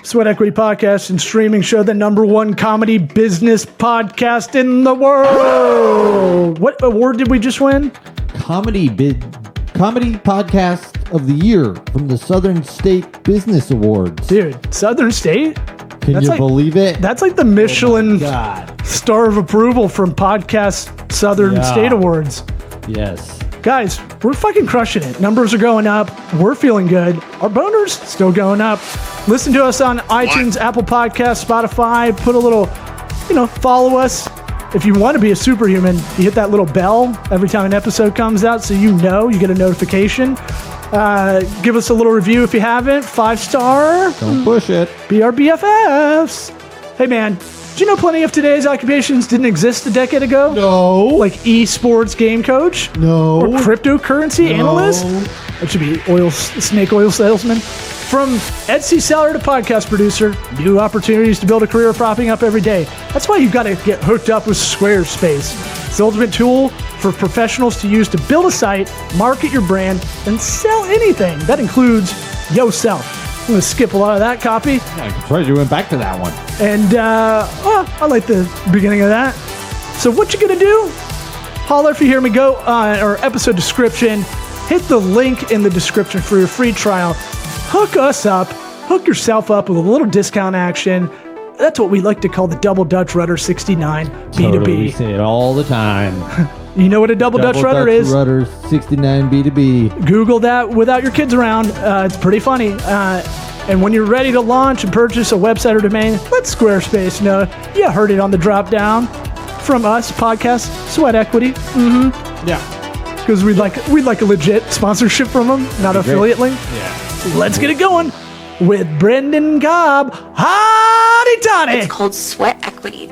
Sweat Equity Podcast and streaming show, the #1 comedy business podcast in the world. What award did we just win? Comedy Podcast of the Year from the Southern State Business Awards. Dude, Southern State? Can you believe it? That's like the Michelin star of approval from Podcast Southern State Awards. Yes. Guys, we're fucking crushing it. Numbers are going up. We're feeling good. Our boners still going up. Listen to us on iTunes, Apple Podcasts, Spotify. Put a little, follow us. If you want to be a superhuman, you hit that little bell every time an episode comes out so you get a notification. Give us a little review if you haven't. 5-star. Don't push it. Be our BFFs. Hey, man. Did you know plenty of today's occupations didn't exist a decade ago? No. Like esports game coach? No. Or cryptocurrency analyst? That should be snake oil salesman. From Etsy seller to podcast producer, new opportunities to build a career are popping up every day. That's why you've got to get hooked up with Squarespace. It's the ultimate tool for professionals to use to build a site, market your brand, and sell anything. That includes yourself. I'm going to skip a lot of that copy. Yeah, I'm surprised you went back to that one. And, I like the beginning of that. So what you going to do? Holler if you hear me. Go on our episode description. Hit the link in the description for your free trial. Hook us up. Hook yourself up with a little discount action. That's what we like to call the Double Dutch Rudder 69 B2B. Totally say it all the time. You know what a Double Dutch Rudder is? Double Dutch Rudder 69 B2B. Google that without your kids around. It's pretty funny. And when you're ready to launch and purchase a website or domain, let Squarespace know you heard it on the drop down from us, podcast Sweat Equity. Mm-hmm. Yeah. Because we'd like a legit sponsorship from them, not affiliate link. Yeah. Let's get it going with Brendan Cobb. Hotty toddy. It's called Sweat Equity.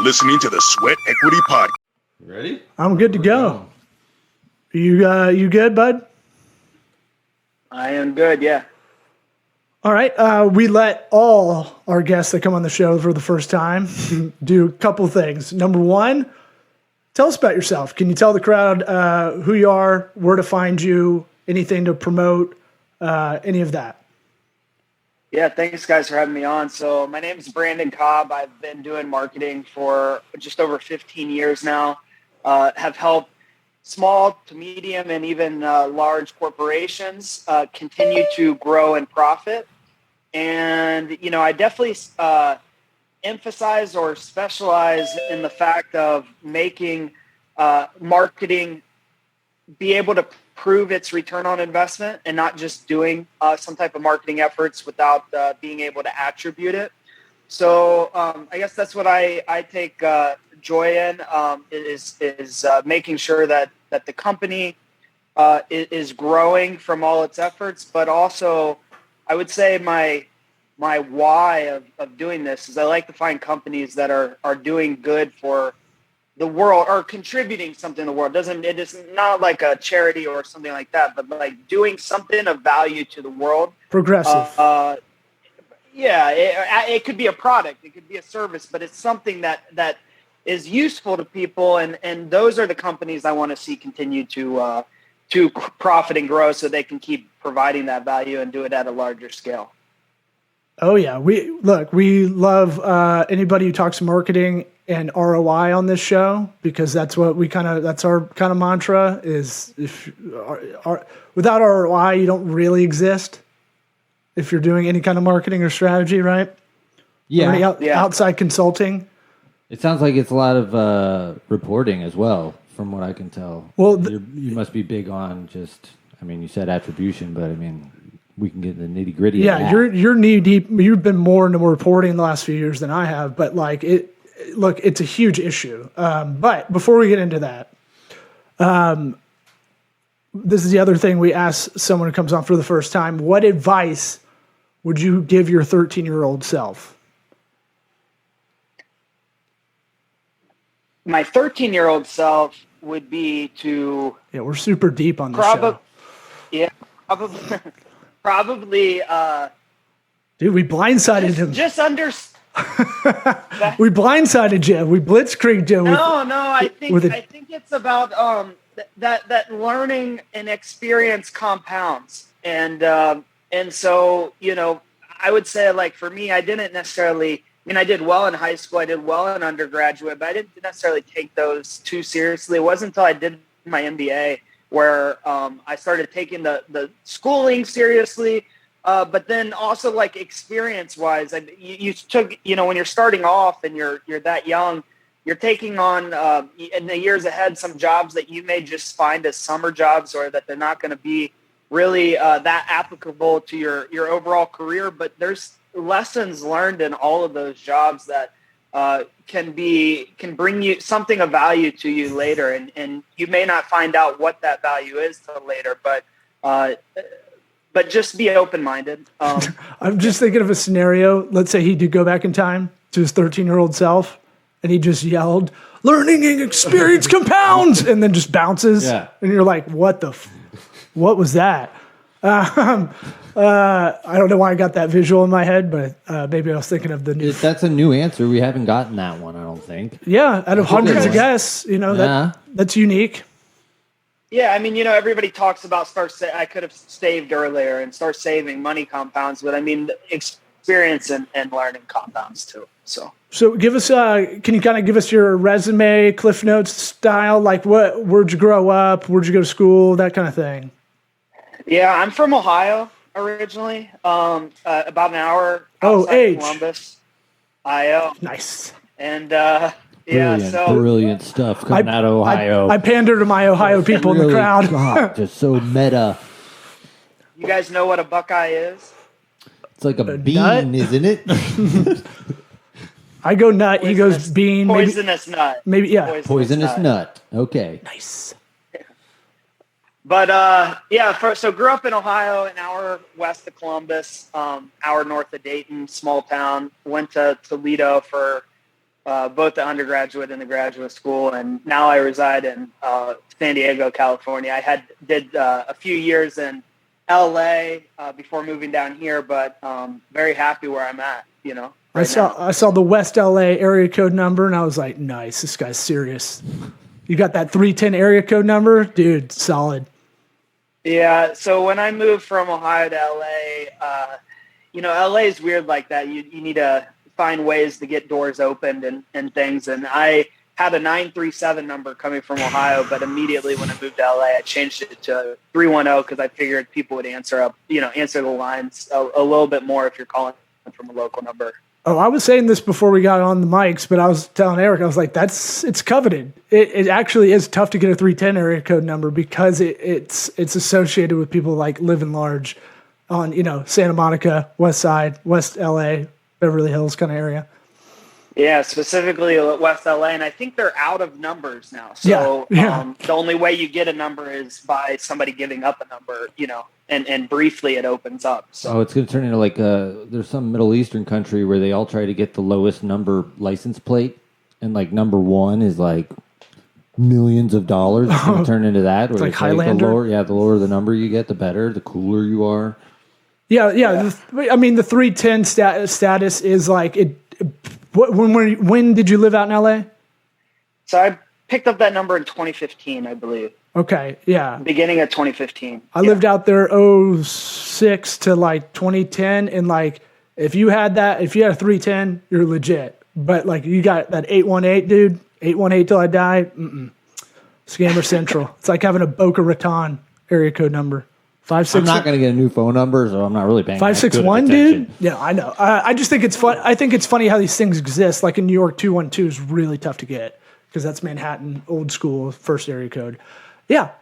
Listening to the Sweat Equity Podcast. Ready? I'm good to go. You good, bud? I am good, yeah. All right. We let all our guests that come on the show for the first time do a couple things. Number one, tell us about yourself. Can you tell the crowd who you are, where to find you, anything to promote, any of that? Yeah, thanks guys for having me on. So my name is Brandon Cobb. I've been doing marketing for just over 15 years now. Have helped small to medium and even large corporations continue to grow and profit. And, I definitely emphasize or specialize in the fact of making marketing be able to prove its return on investment and not just doing some type of marketing efforts without being able to attribute it. So I guess that's what I take joy in is making sure that the company is growing from all its efforts, but also I would say my why of doing this is I like to find companies that are doing good for the world or contributing something to the world. It is not like a charity or something like that, but like doing something of value to the world. Progressive. It could be a product, it could be a service, but it's something that is useful to people. And those are the companies I want to see continue to profit and grow so they can keep providing that value and do it at a larger scale. Oh yeah. We love anybody who talks marketing and ROI on this show, because that's what that's our kind of mantra is without ROI, you don't really exist if you're doing any kind of marketing or strategy, right? Yeah. Outside consulting. It sounds like it's a lot of reporting as well, from what I can tell. Well, you must be big on you said attribution, but we can get the nitty gritty. Yeah, you're knee deep. You've been more into reporting the last few years than I have, but it's a huge issue. But before we get into that, this is the other thing we ask someone who comes on for the first time. What advice would you give your 13-year-old self? my 13-year-old self would be to we're super deep on this show. Yeah, probably. Dude, we blindsided him. Just under. We blindsided you. We blitzkrieged you. No. I think it's about that learning and experience compounds, and so I would say, like, for me, I didn't necessarily. I mean, I did well in high school. I did well in undergraduate, but I didn't necessarily take those too seriously. It wasn't until I did my MBA where I started taking the schooling seriously. But then also, like, experience-wise, you took, when you're starting off and you're that young, you're taking on in the years ahead some jobs that you may just find as summer jobs, or that they're not going to be really that applicable to your overall career. But there's lessons learned in all of those jobs that can bring you something of value to you later, and you may not find out what that value is till later, but just be open-minded. I'm just thinking of a scenario. Let's say he did go back in time to his 13-year-old self, and he just yelled, "Learning and experience compounds," and then just bounces. Yeah. And you're like, what was that? I don't know why I got that visual in my head, but maybe I was thinking of the new. That's a new answer. We haven't gotten that one, I don't think. Yeah, out of hundreds of guests, that's unique. Yeah, I mean, everybody talks about I could have saved earlier and start saving money compounds, but I mean, experience and learning compounds too. So give us, can you kind of give us your resume, Cliff Notes style? Like, where'd you grow up? Where'd you go to school? That kind of thing. Yeah, I'm from Ohio originally, about an hour outside Columbus, Ohio. Nice. And brilliant stuff coming out of Ohio. I pander to my Ohio people in the crowd. God, just so meta. You guys know what a Buckeye is? It's like a bean, nut? Isn't it? I go nut. He goes bean. Poisonous nut. Maybe, yeah. Poisonous nut. Okay. Nice. But so grew up in Ohio, an hour west of Columbus, hour north of Dayton, small town. Went to Toledo for both the undergraduate and the graduate school, and now I reside in San Diego, California. I did a few years in LA before moving down here, but very happy where I'm at. I saw the West LA area code number, and I was like, nice, this guy's serious. You got that 310 area code number, dude, solid. Yeah. So when I moved from Ohio to LA, LA is weird like that. You need to find ways to get doors opened and things. And I had a 937 number coming from Ohio, but immediately when I moved to LA, I changed it to 310 because I figured people would answer the lines a little bit more if you're calling from a local number. Oh, I was saying this before we got on the mics, but I was telling Eric, I was like, it's coveted. It actually is tough to get a 310 area code number because it's associated with people like living large on, Santa Monica, West Side, West LA, Beverly Hills kind of area. Yeah, specifically West LA, and I think they're out of numbers now. So the only way you get a number is by somebody giving up a number, and briefly it opens up. So it's going to turn into like there's some Middle Eastern country where they all try to get the lowest number license plate, and like number one is like millions of dollars. It's going to turn into that. It's like Highlander. The lower the number you get, the better, the cooler you are. Yeah. The 310 status is like it. When did you live out in LA? So I picked up that number in 2015, I believe. Okay, yeah. Beginning of 2015. I lived out there 06 to like 2010, and like if you had a 310, you're legit. But like you got that 818, dude, 818 till I die. Scammer Central. It's like having a Boca Raton area code number. 561. I'm not going to get a new phone number, so I'm not really paying 561, dude. Yeah, I know. I just think it's fun. I think it's funny how these things exist. Like in New York, 212 is really tough to get because that's Manhattan, old school, first area code. Yeah.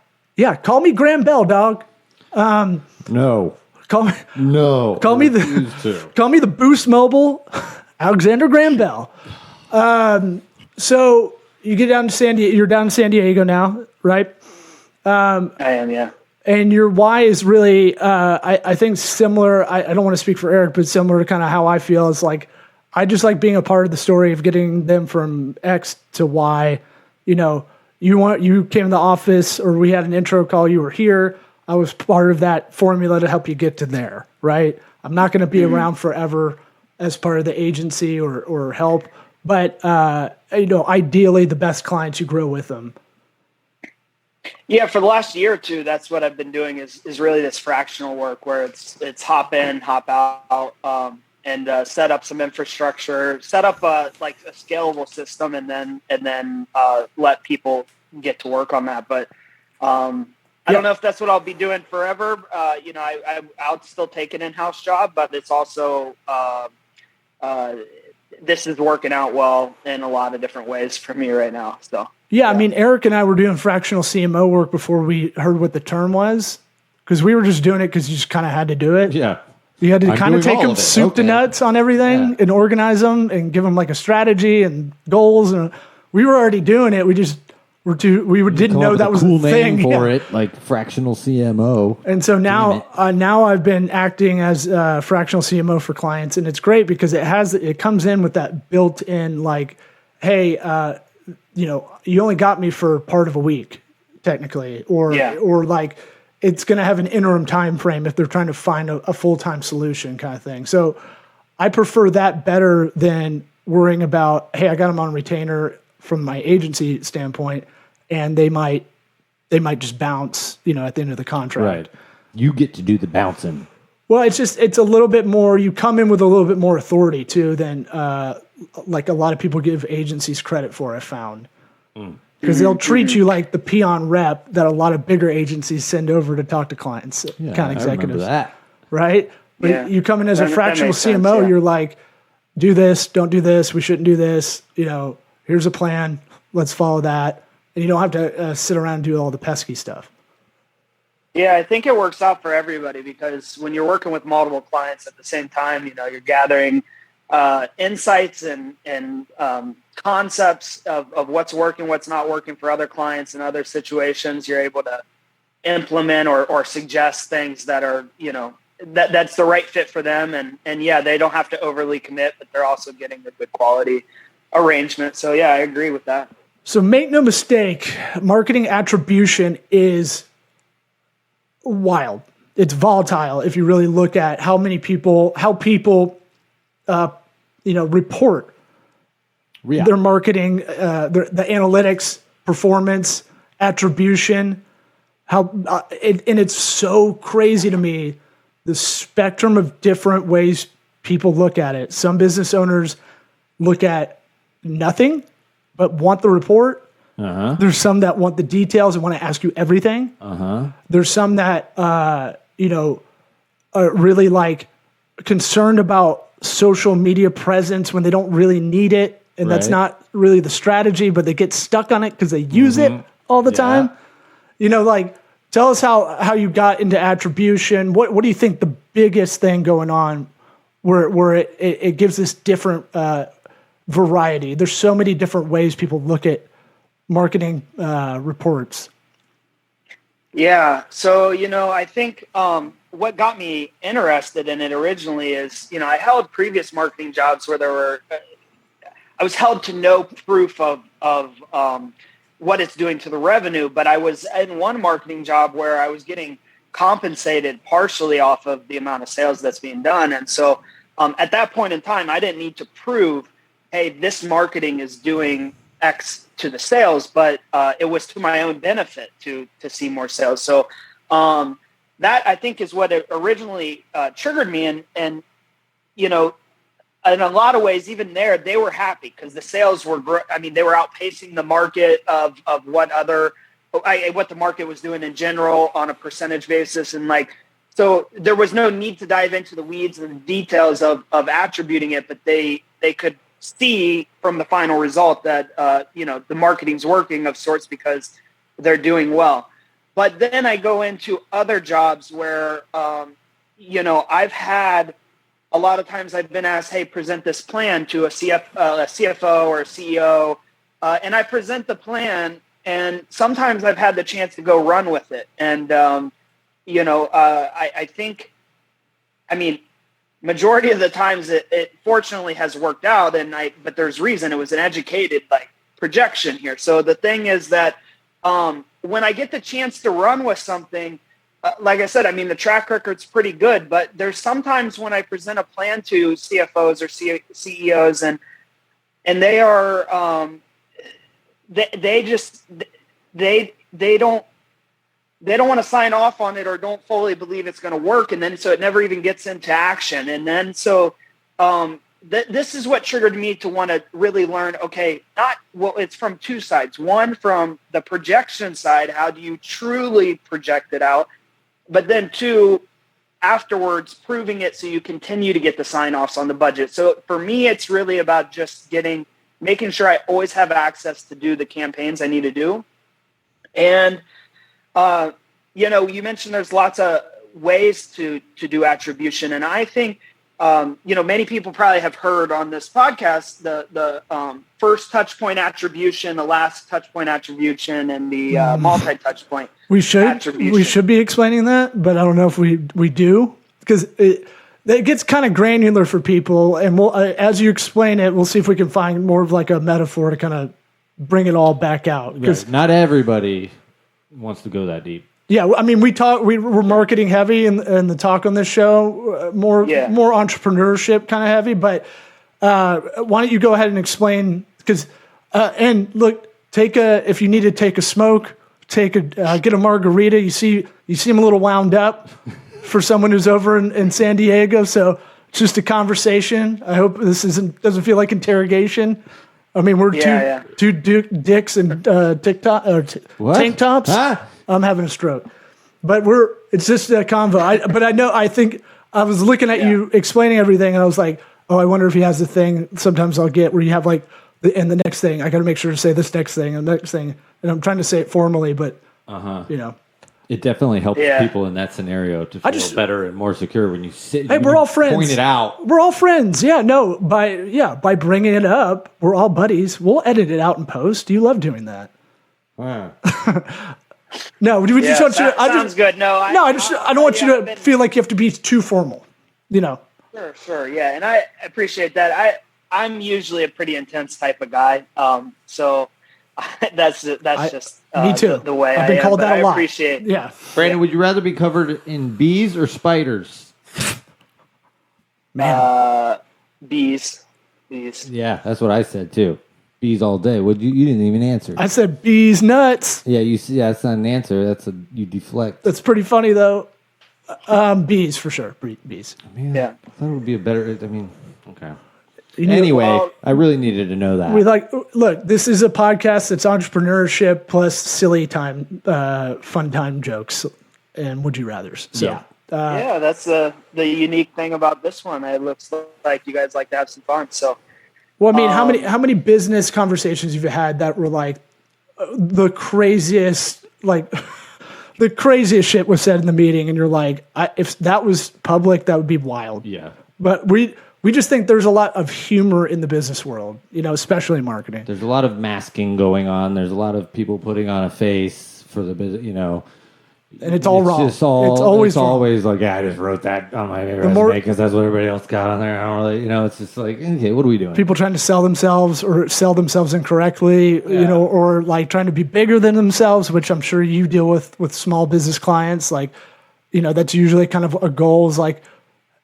Call me Graham Bell, dog. No. Call me the Boost Mobile, Alexander Graham Bell. So you get down to San Diego. You're down in San Diego now, right? I am, yeah. And your why is really, I think, similar. I don't want to speak for Eric, but similar to kind of how I feel. It's like I just like being a part of the story of getting them from X to Y you came in the office or we had an intro call, you were here. I was part of that formula to help you get to there, right? I'm not going to be around forever as part of the agency or help, but ideally the best clients you grow with them. Yeah, for the last year or two, that's what I've been doing is really this fractional work where it's hop in, hop out, and set up some infrastructure, set up a scalable system, and then let people get to work on that. But I don't know if that's what I'll be doing forever. I'll still take an in-house job, but it's also this is working out well in a lot of different ways for me right now. So. Yeah, I mean, Eric and I were doing fractional CMO work before we heard what the term was, because we were just doing it because you just kind of had to do it. Yeah. You had to kind of take them soup to nuts on everything and organize them and give them like a strategy and goals. And we were already doing it. We just didn't know that was a thing for it, like fractional CMO. And so now I've been acting as fractional CMO for clients, and it's great because it comes in with that built-in like, hey, you only got me for part of a week, technically, or like it's going to have an interim time frame if they're trying to find a full-time solution kind of thing. So I prefer that better than worrying about, hey, I got them on retainer from my agency standpoint, and they might just bounce, at the end of the contract. Right. You get to do the bouncing. Well, it's a little bit more, you come in with a little bit more authority too than like a lot of people give agencies credit for, I found. Because they'll treat you like the peon rep that a lot of bigger agencies send over to talk to clients, account executives. I remember that. Right? But you come in as a fractional CMO, you're like, do this, don't do this, we shouldn't do this, here's a plan, let's follow that. And you don't have to sit around and do all the pesky stuff. Yeah, I think it works out for everybody because when you're working with multiple clients at the same time, you're gathering insights and concepts of what's working, what's not working for other clients in other situations. You're able to implement or suggest things that are, that's the right fit for them. And they don't have to overly commit, but they're also getting a good quality arrangement. So yeah, I agree with that. So make no mistake, marketing attribution is wild. It's volatile if you really look at how people report their marketing, the analytics, performance, attribution. And it's so crazy to me, the spectrum of different ways people look at it. Some business owners look at nothing but want the report. There's some that want the details and want to ask you everything. There's some that are really like concerned about social media presence when they don't really need it, and that's not really the strategy, but they get stuck on it because they use it all the time. Tell us how you got into attribution. What do you think the biggest thing going on where it gives this different variety? There's so many different ways people look at marketing reports. Yeah. So, I think what got me interested in it originally is, I held previous marketing jobs where I was held to no proof of what it's doing to the revenue, but I was in one marketing job where I was getting compensated partially off of the amount of sales that's being done. And so at that point in time, I didn't need to prove, hey, this marketing is doing X to the sales, but it was to my own benefit to see more sales. So that I think is what it originally triggered me. And in a lot of ways, even there, they were happy because the sales were, they were outpacing the market of what the market was doing in general on a percentage basis. And so there was no need to dive into the weeds and the details of attributing it, but they could see from the final result that, the marketing's working of sorts because they're doing well. But then I go into other jobs where, I've had a lot of times I've been asked, hey, present this plan to a CFO or a CEO. And I present the plan, and sometimes I've had the chance to go run with it. And, I think, majority of the times it fortunately has worked out, but there's reason. It was an educated projection here. So the thing is that when I get the chance to run with something, like I said, I mean, the track record's pretty good, but there's sometimes when I present a plan to CFOs or CEOs and they are, they don't want to sign off on it or don't fully believe it's going to work. And then, so it never even gets into action. And then, so this is what triggered me to want to really learn, okay, it's from two sides. One, from the projection side, how do you truly project it out? But then two, afterwards, proving it so you continue to get the sign-offs on the budget. So for me, it's really about just making sure I always have access to do the campaigns I need to do. And, you mentioned there's lots of ways to do attribution. And I think, many people probably have heard on this podcast, the first touch point attribution, the last touch point attribution, and the multi-touch point attribution. We should be explaining that, but I don't know if we do, because it gets kind of granular for people. And we'll, as you explain it, we'll see if we can find more of like a metaphor to kind of bring it all back out. Because not everybody wants to go that deep. Yeah, I mean, we're marketing heavy in the talk on this show, more entrepreneurship kind of heavy. But why don't you go ahead and explain? Because and look, if you need to take a smoke, get a margarita. You seem a little wound up for someone who's over in San Diego. So it's just a conversation. I hope this doesn't feel like interrogation. I mean, we're two dicks and tank tops. Huh? I'm having a stroke, but it's just a convo. I think I was looking at you explaining everything, and I was like, oh, I wonder if he has the thing. Sometimes I'll get where you have like the next thing. I got to make sure to say this next thing and the next thing, and I'm trying to say it formally, but it definitely helps people in that scenario to feel better and more secure when you sit. Hey, we're all friends. Point it out. We're all friends. Yeah, no, by bringing it up, we're all buddies. We'll edit it out in post. You love doing that. Wow. No, we just want you to. Sounds good. No, I don't want you to feel like you have to be too formal. Sure, yeah, and I appreciate that. I'm usually a pretty intense type of guy, so that's just me too. The way I've been called that a lot. I appreciate. Yeah, Brandon, would you rather be covered in bees or spiders? Man, bees. Yeah, that's what I said too. Bees all day. You didn't even answer. I said bees nuts. Yeah, that's not an answer. You deflect. That's pretty funny though. Bees for sure. Bees. I mean, I thought it would be a better. I mean, okay. Anyway, I really needed to know that. Look, this is a podcast that's entrepreneurship plus silly time, fun time jokes, and would you rather's. So, that's the unique thing about this one. It looks like you guys like to have some fun. So. Well, I mean, how many business conversations you've had that were like the craziest shit was said in the meeting, and you're like, if that was public, that would be wild. Yeah. But we just think there's a lot of humor in the business world, especially in marketing. There's a lot of masking going on. There's a lot of people putting on a face for the business, and it's all wrong. It's always like, I just wrote that on my resume because that's what everybody else got on there. I don't really, it's just like, okay, what are we doing? People trying to sell themselves incorrectly, or like trying to be bigger than themselves, which I'm sure you deal with small business clients. Like, that's usually kind of a goal is like,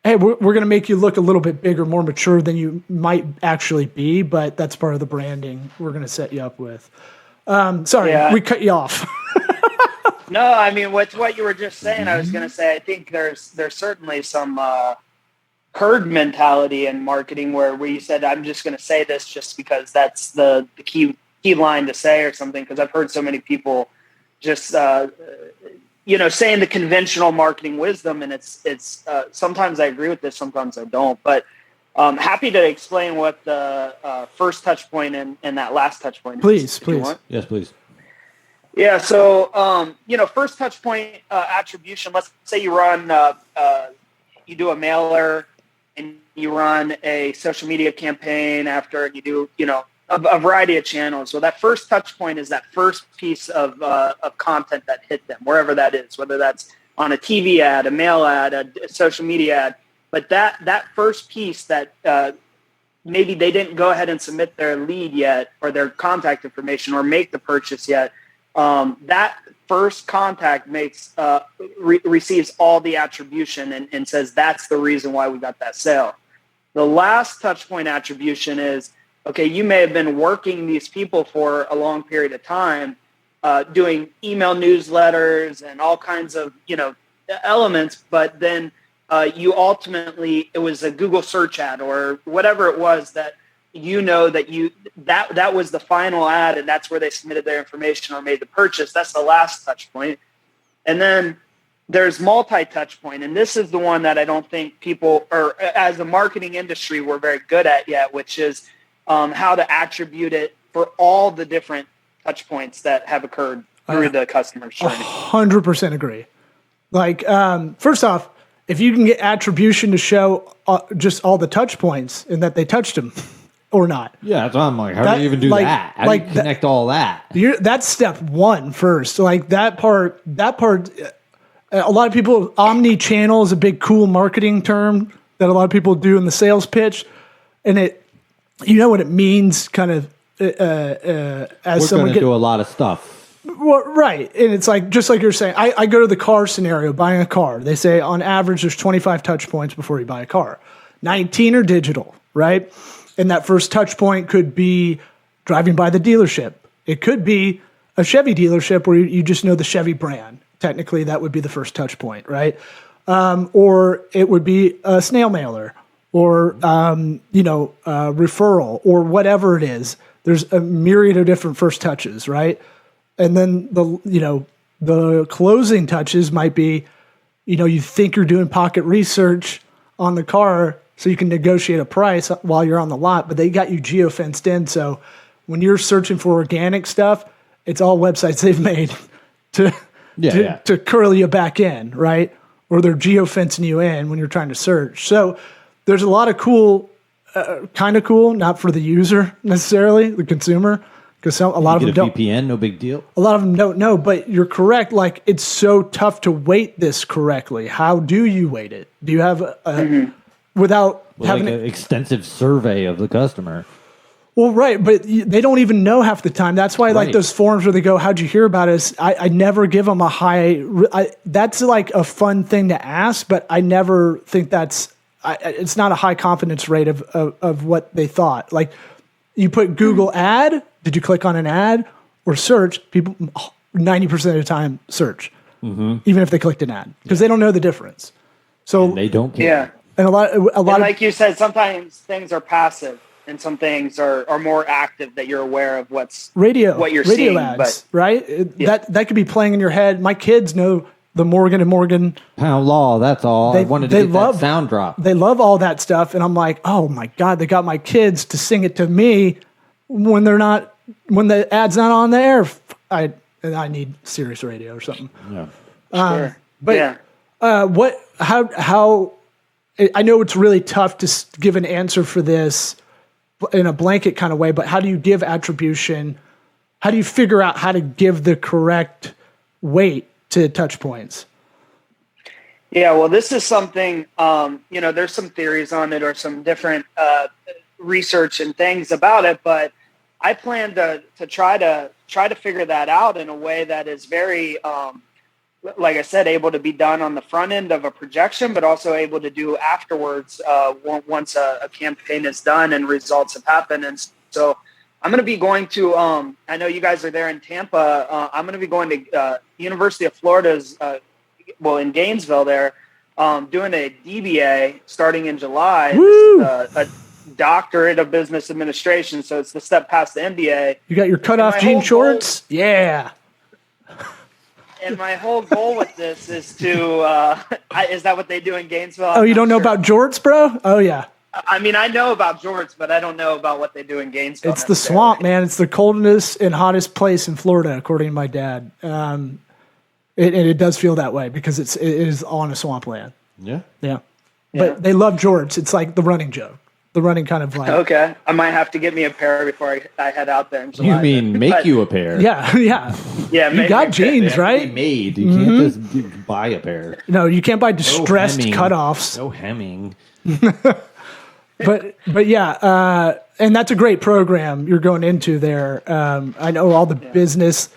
hey, we're going to make you look a little bit bigger, more mature than you might actually be, but that's part of the branding we're going to set you up with. Sorry, we cut you off. No, I mean, what you were just saying, I was going to say, I think there's certainly some herd mentality in marketing where you said, I'm just going to say this just because that's the key line to say or something. Because I've heard so many people just, saying the conventional marketing wisdom. And it's sometimes I agree with this, sometimes I don't. But happy to explain what the first touch point and that last touch point is. Please. Yes, please. Yeah. So, first touch point attribution, let's say you run, you do a mailer and you run a social media campaign after you do, a variety of channels. So that first touch point is that first piece of content that hit them, wherever that is, whether that's on a TV ad, a mail ad, a social media ad. But that first piece that maybe they didn't go ahead and submit their lead yet or their contact information or make the purchase yet, that first contact makes receives all the attribution and says that's the reason why we got that sale. The last touch point attribution is, okay, you may have been working these people for a long period of time, doing email newsletters and all kinds of, elements, but then you ultimately, it was a Google search ad or whatever it was that that was the final ad and that's where they submitted their information or made the purchase. That's the last touch point. And then there's multi-touch point. And this is the one that I don't think people, or as a marketing industry, we're very good at yet, which is how to attribute it for all the different touch points that have occurred through the customer's journey. 100% agree. Like, first off, if you can get attribution to show just all the touch points and that they touched them or not. Yeah, that's what I'm like. How do you even do that? How do you connect all that? That's step one first. Like that part, a lot of people, omni-channel is a big cool marketing term that a lot of people do in the sales pitch. And what it means kind of as We're someone going to do a lot of stuff. Well, right. And it's like, just like you're saying, I go to the car scenario, buying a car. They say on average, there's 25 touch points before you buy a car. 19 are digital, right? And that first touch point could be driving by the dealership. It could be a Chevy dealership where you just know the Chevy brand. Technically, that would be the first touch point, right? Or it would be a snail mailer or, referral or whatever it is. There's a myriad of different first touches, right? And then the closing touches might be, you think you're doing pocket research on the car so you can negotiate a price while you're on the lot, but they got you geo-fenced in. So when you're searching for organic stuff, it's all websites they've made to curl you back in, right? Or they're geo-fencing you in when you're trying to search. So there's a lot of cool, kind of cool, not for the user necessarily, the consumer, because a lot of them don't. VPN, no big deal. A lot of them don't know, but you're correct. Like, it's so tough to weight this correctly. How do you weight it? Do you have without having an extensive survey of the customer? Well, right, but they don't even know half the time. That's why, like those forums where they go, "How'd you hear about us?" I never give them a high. That's like a fun thing to ask, but I never think that's. It's not a high confidence rate of what they thought. Like, you put Google ad. Did you click on an ad or search? People 90% of the time search, even if they clicked an ad, because they don't know the difference. So and they don't care. Yeah, and a lot. Like you said, sometimes things are passive, and some things are more active that you're aware of what you're seeing. Ads, right? That could be playing in your head. My kids know the Morgan & Morgan Pound Law. That's all. I wanted to get that sound drop. They love all that stuff, and I'm like, oh my god, they got my kids to sing it to me when the ad's not on the air. I need Sirius Radio or something. Yeah. Sure. But how I know it's really tough to give an answer for this in a blanket kind of way, but how do you give attribution? How do you figure out how to give the correct weight to touch points? Yeah, well, this is something, there's some theories on it or some different research and things about it, but I plan to try to figure that out in a way that is very, like I said, able to be done on the front end of a projection, but also able to do afterwards once a campaign is done and results have happened. And so I'm going to be going to, I know you guys are there in Tampa. I'm going to be going to University of Florida's, in Gainesville there, doing a DBA starting in July. Woo! This is a doctorate of business administration, so it's the step past the MBA. You got your cutoff jean shorts? Yeah. And my whole goal with this is to is that what they do in Gainesville? Oh, you don't know about jorts, bro? Oh, yeah. I mean, I know about jorts, but I don't know about what they do in Gainesville. It's the swamp, man. It's the coldest and hottest place in Florida, according to my dad. It does feel that way because it is on a swampland. Yeah. Yeah. But they love jorts. It's like the running joke. The running kind of like. Okay. I might have to get me a pair before I head out there in July. You mean make you a pair? Yeah, yeah. Yeah, you got jeans, right? Made. You can't just buy a pair. No, you can't buy distressed cutoffs. No hemming. but yeah, and that's a great program you're going into there. I know all the business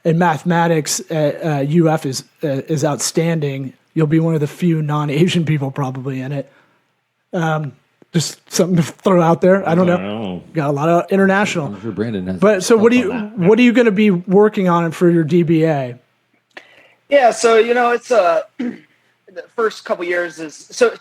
and mathematics at UF is outstanding. You'll be one of the few non-Asian people probably in it. Just something to throw out there. I don't know. Got a lot of international. I'm sure Brandon has. But so what are you going to be working on for your DBA? Yeah, so it's the first couple years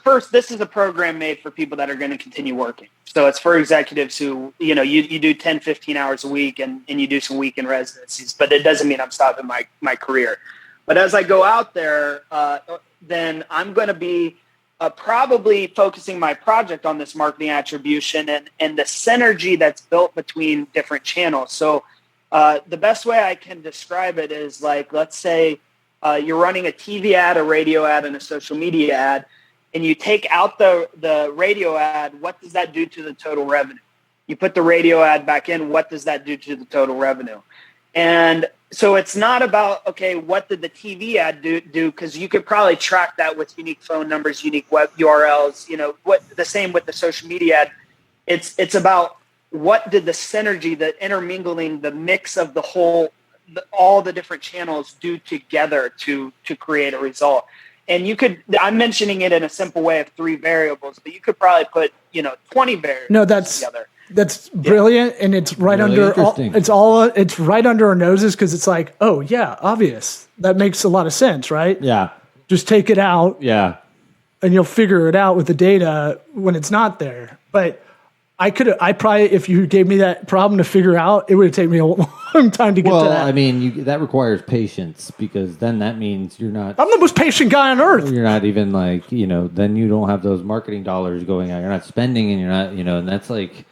first this is a program made for people that are going to continue working. So it's for executives who you do 10, 15 hours a week and you do some weekend residencies, but it doesn't mean I'm stopping my career. But as I go out there, then I'm going to be probably focusing my project on this marketing attribution and the synergy that's built between different channels. So the best way I can describe it is like, let's say you're running a TV ad, a radio ad, and a social media ad, and you take out the radio ad. What does that do to the total revenue? You put the radio ad back in. What does that do to the total revenue? And so it's not about, okay, what did the TV ad do? Because you could probably track that with unique phone numbers, unique web URLs, the same with the social media ad. It's about what did the synergy, the intermingling, the mix of the whole, all the different channels do together to create a result. And I'm mentioning it in a simple way of 3 variables, but you could probably put, 20 variables together. That's brilliant, and it's right under. It's right under our noses because it's like, oh yeah, obvious. That makes a lot of sense, right? Yeah. Just take it out. Yeah. And you'll figure it out with the data when it's not there. But I probably, if you gave me that problem to figure out, it would take me a long time to get to that. Well, I mean, that requires patience because then that means you're not. I'm the most patient guy on earth. You're not even like, then you don't have those marketing dollars going out. You're not spending and you're not, and that's like.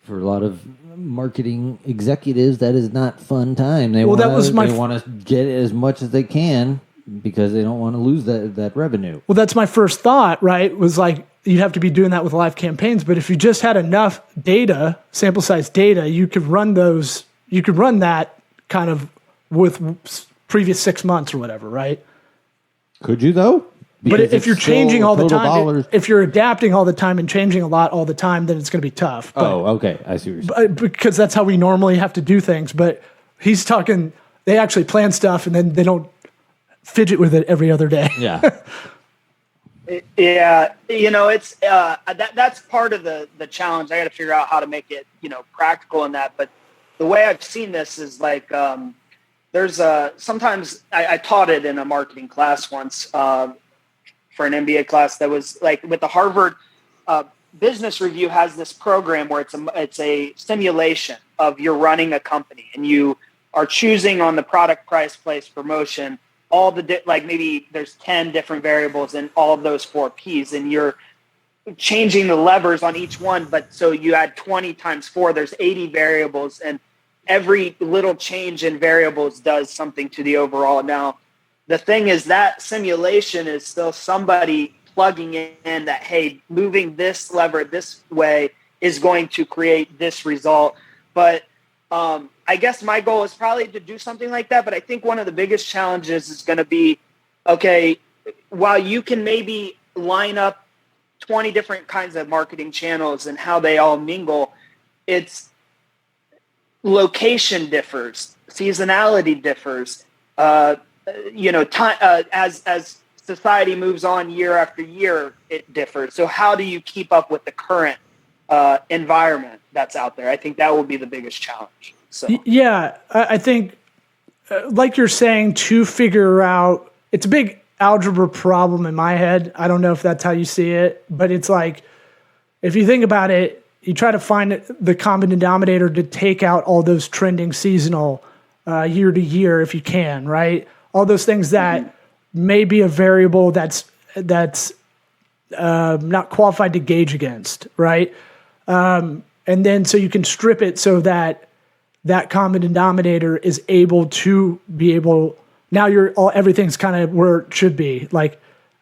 For a lot of marketing executives, that is not fun time. They want to get as much as they can because they don't want to lose that revenue. Well, that's my first thought, right? Was like you'd have to be doing that with live campaigns. But if you just had enough data, sample size data, you could run those. You could run that kind of with previous 6 months or whatever, right? Could you though? But if you're changing all the time, if if you're adapting all the time and changing a lot all the time, then it's going to be tough. But, okay. I see what you're saying. Because that's how we normally have to do things. But he's talking, they actually plan stuff and then they don't fidget with it every other day. Yeah. Yeah. It's that's part of the challenge. I got to figure out how to make it, practical in that. But the way I've seen this is like there's sometimes I taught it in a marketing class once. For an MBA class that was like with the Harvard Business Review has this program where it's a simulation of you're running a company and you are choosing on the product, price, place, promotion, all the like maybe there's 10 different variables in all of those 4 Ps and you're changing the levers on each one. But so you add 20 times 4, there's 80 variables and every little change in variables does something to the overall. Now, the thing is that simulation is still somebody plugging in that, hey, moving this lever this way is going to create this result. But I guess my goal is probably to do something like that. But I think one of the biggest challenges is going to be, okay, while you can maybe line up 20 different kinds of marketing channels and how they all mingle, it's location differs, seasonality differs, time as society moves on year after year, it differs. So how do you keep up with the current environment that's out there? I think that will be the biggest challenge. So yeah, I think like you're saying, to figure out, it's a big algebra problem in my head. I don't know if that's how you see it, but it's like, if you think about it, you try to find the common denominator to take out all those trending seasonal year to year if you can, right? All those things that may be a variable that's not qualified to gauge against, right? And then so you can strip it so that common denominator is able to be able. Now everything's kind of where it should be, like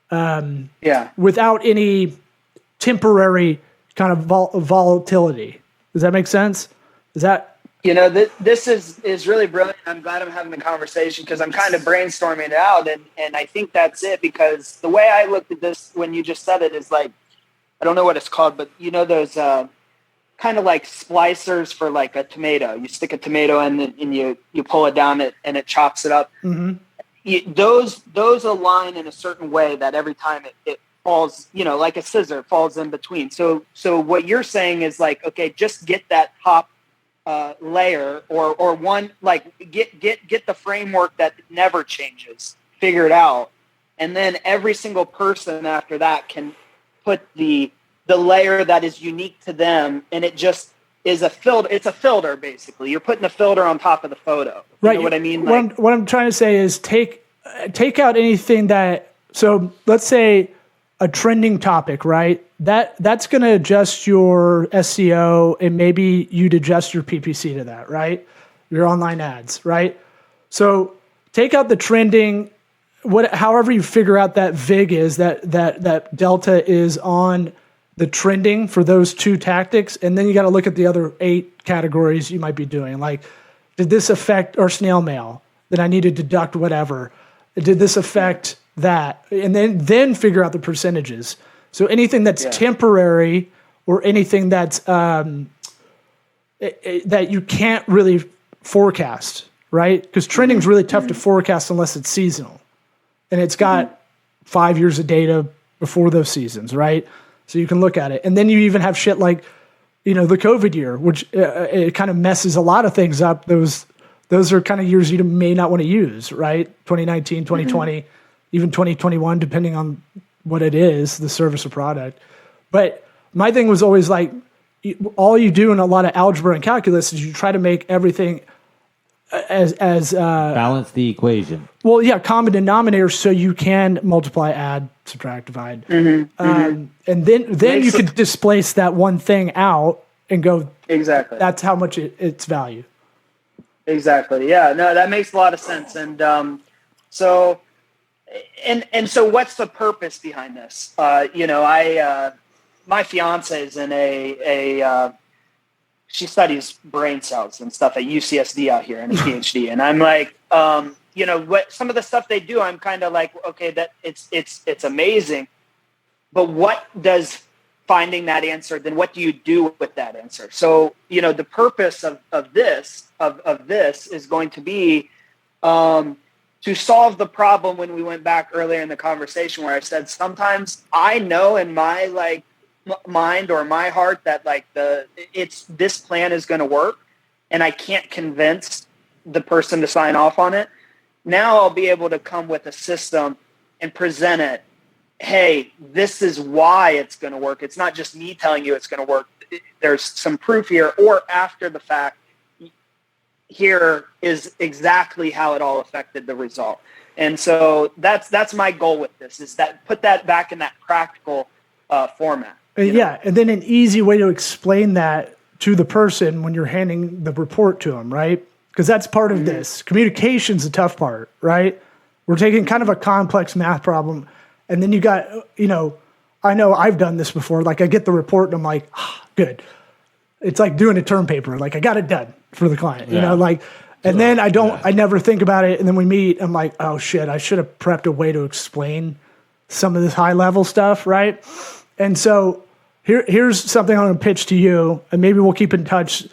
without any temporary kind of volatility. Does that make sense? Is that? This is really brilliant. I'm glad I'm having the conversation because I'm kind of brainstorming it out. And I think that's it because the way I looked at this when you just said it is like, I don't know what it's called, but you know those kind of like splicers for like a tomato. You stick a tomato in and you pull it down and it chops it up. Mm-hmm. Those align in a certain way that every time it falls, like a scissor falls in between. So what you're saying is like, okay, just get that top layer or one, like get the framework that never changes, figure it out. And then every single person after that can put the layer that is unique to them, and it just is a filter. It's a filter, basically. You're putting a filter on top of the photo. You know what I mean? What I'm trying to say is take out anything that. So let's say a trending topic, right? That's going to adjust your SEO, and maybe you'd adjust your PPC to that, right? Your online ads, right? So take out the trending. However you figure out that VIG is that delta is on the trending for those two tactics, and then you got to look at the other 8 categories you might be doing. Like, did this affect our snail mail? Then I need to deduct whatever. Did this affect that? And then figure out the percentages. So anything that's temporary or anything that's that you can't really forecast, right? Because trending is really tough to forecast unless it's seasonal, and it's got 5 years of data before those seasons, right? So you can look at it. And then you even have shit like, the COVID year, which it kind of messes a lot of things up. Those are kind of years you may not want to use, right? 2019, 2020, even 2021, depending on what it is, the service or product. But my thing was always like, all you do in a lot of algebra and calculus is you try to make everything as balance the equation. Well, yeah, common denominator, so you can multiply, add, subtract, divide, and then you could displace that one thing out and go exactly. That's how much it's value. Exactly. Yeah. No, that makes a lot of sense. And so what's the purpose behind this? My fiance is in she studies brain cells and stuff at UCSD out here in a PhD. And I'm like, what some of the stuff they do, I'm kind of like, okay, that it's amazing, but what does finding that answer, then what do you do with that answer? So, the purpose of this is going to be to solve the problem when we went back earlier in the conversation where I said, sometimes I know in my mind or my heart that this plan is going to work, and I can't convince the person to sign off on it. Now I'll be able to come with a system and present it. Hey, this is why it's going to work. It's not just me telling you it's going to work. There's some proof here, or after the fact, here is exactly how it all affected the result. And so that's my goal with this, is that put that back in that practical format. Yeah, and then an easy way to explain that to the person when you're handing the report to them, right? Because that's part of this. Communication's the tough part, right? We're taking kind of a complex math problem, and then you got, I know I've done this before. Like, I get the report, and I'm like, good. It's like doing a term paper. Like, I got it done for the client, and then I never think about it, and then we meet, I'm like, oh shit, I should have prepped a way to explain some of this high level stuff, right? And so here's something I'm going to pitch to you, and maybe we'll keep in touch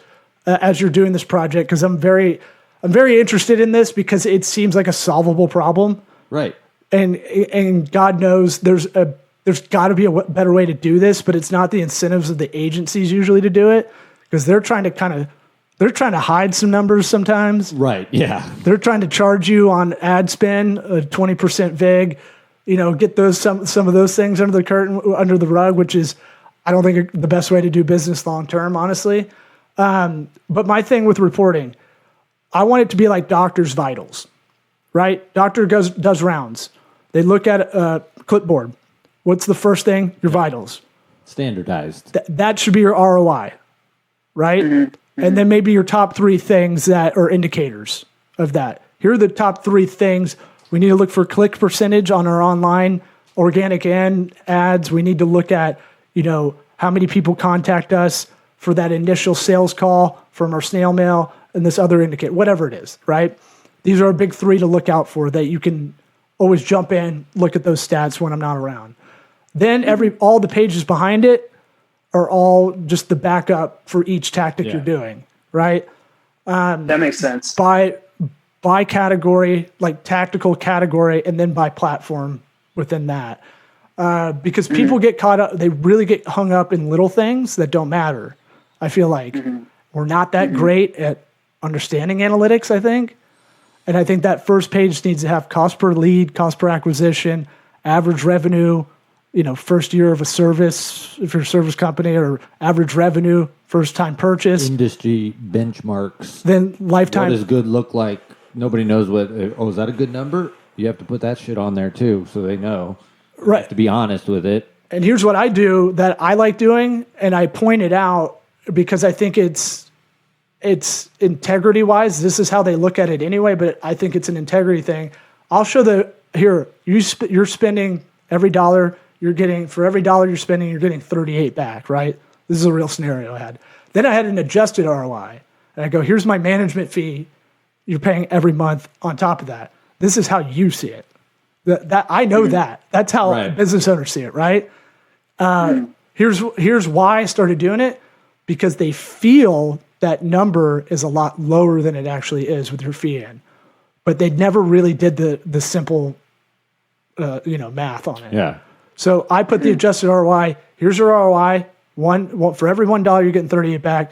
as you're doing this project, because I'm very interested in this because it seems like a solvable problem, right? And God knows there's got to be a better way to do this, but it's not the incentives of the agencies usually to do it, because they're trying to hide some numbers sometimes, right? Yeah, they're trying to charge you on ad spend 20% VIG. Get those some of those things under the curtain, under the rug, which is, I don't think, the best way to do business long term, honestly. But my thing with reporting, I want it to be like doctor's vitals, right? Doctor does rounds. They look at a clipboard. What's the first thing? Your vitals. Standardized. That should be your ROI, right? And then maybe your top 3 things that are indicators of that. Here are the top 3 things. We need to look for click percentage on our online organic and ads. We need to look at, how many people contact us for that initial sales call from our snail mail and this other indicator, whatever it is, right? These are our big 3 to look out for that you can always jump in, look at those stats when I'm not around. Then all the pages behind it are all just the backup for each tactic you're doing, right? That makes sense. By category, like tactical category, and then by platform within that. Because people get caught up, they really get hung up in little things that don't matter. I feel like we're not that great at understanding analytics, I think. And I think that first page needs to have cost per lead, cost per acquisition, average revenue, first year of a service, if you're a service company, or average revenue, first time purchase. Industry benchmarks. Then lifetime. What does good look like? Nobody knows is that a good number? You have to put that shit on there too, so they know. Right. You have to be honest with it. And here's what I do that I like doing, and I point it out because I think it's integrity wise. This is how they look at it anyway, but I think it's an integrity thing. I'll show you're spending every dollar you're getting, for every dollar you're spending, you're getting 38 back, right? This is a real scenario I had. Then I had an adjusted ROI, and I go, here's my management fee you're paying every month on top of that. This is how you see it. That I know that. That's how business owners see it, right? Here's why I started doing it, because they feel that number is a lot lower than it actually is with your fee in, but they never really did the simple, math on it. Yeah. So I put the adjusted ROI. Here's your ROI. One for every $1 you're getting 38 back.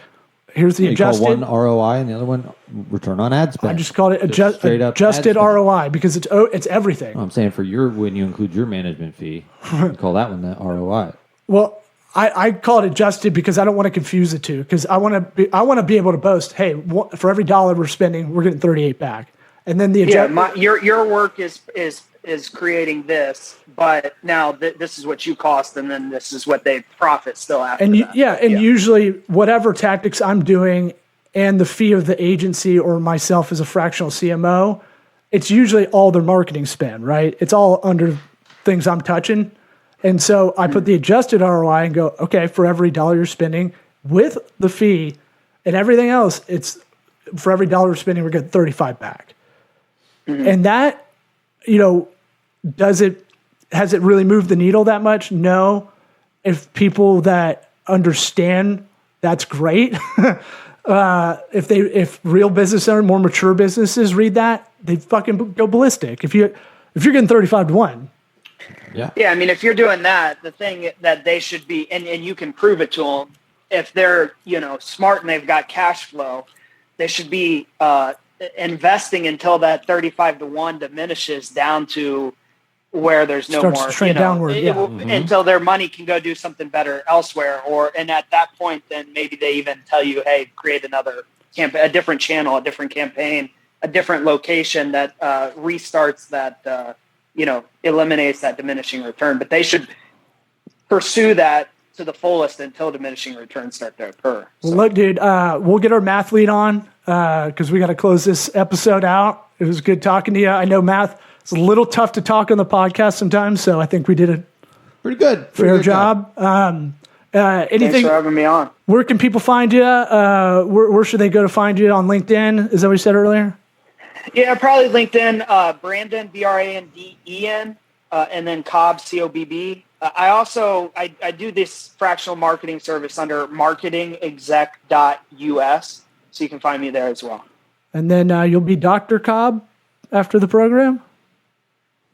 Here's the adjusted. You call one ROI and the other one return on ad spend. I just called it adjusted ROI because it's everything. I'm saying when you include your management fee, you call that one the ROI. Well, I call it adjusted because I don't want to confuse the two, because I want to be able to boast, hey, for every dollar we're spending, we're getting 38 back. And then the your work is creating this, but now this is what you cost, and then this is what they profit still after. And usually whatever tactics I'm doing and the fee of the agency or myself as a fractional CMO, it's usually all their marketing spend, right? It's all under things I'm touching. And so I put the adjusted ROI and go, okay, for every dollar you're spending with the fee and everything else, it's for every dollar we're spending, we're getting 35 back. And that, has it really moved the needle that much? No. If people that understand, that's great. If real business owners, more mature businesses read that, they fucking go ballistic. If you're getting 35-1. Yeah. I mean, if you're doing that, the thing that they should be, and you can prove it to them, if they're, smart and they've got cash flow, they should be investing until that 35-1 diminishes down to where there's no starts more, to trend downward, until their money can go do something better elsewhere. And at that point, then maybe they even tell you, hey, create another campaign, a different channel, a different campaign, a different location that restarts that, eliminates that diminishing return. But they should pursue that to the fullest until diminishing returns start to occur. Well, look, dude, we'll get our math lead on because we got to close this episode out. It was good talking to you. I know math is a little tough to talk on the podcast sometimes, so I think we did a pretty good fair job. Anything? Thanks for having me on. Where can people find you? Where should they go to find you? On LinkedIn? Is that what you said earlier? Yeah, probably LinkedIn. Brandon, Branden, and then Cobb, Cobb. I do this fractional marketing service under marketingexec.us, so you can find me there as well. And then you'll be Dr. Cobb after the program?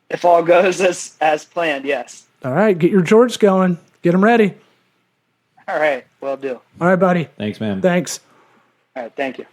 If all goes as planned, yes. All right, get your jorts going. Get them ready. All right, will do. All right, buddy. Thanks, man. Thanks. All right, thank you.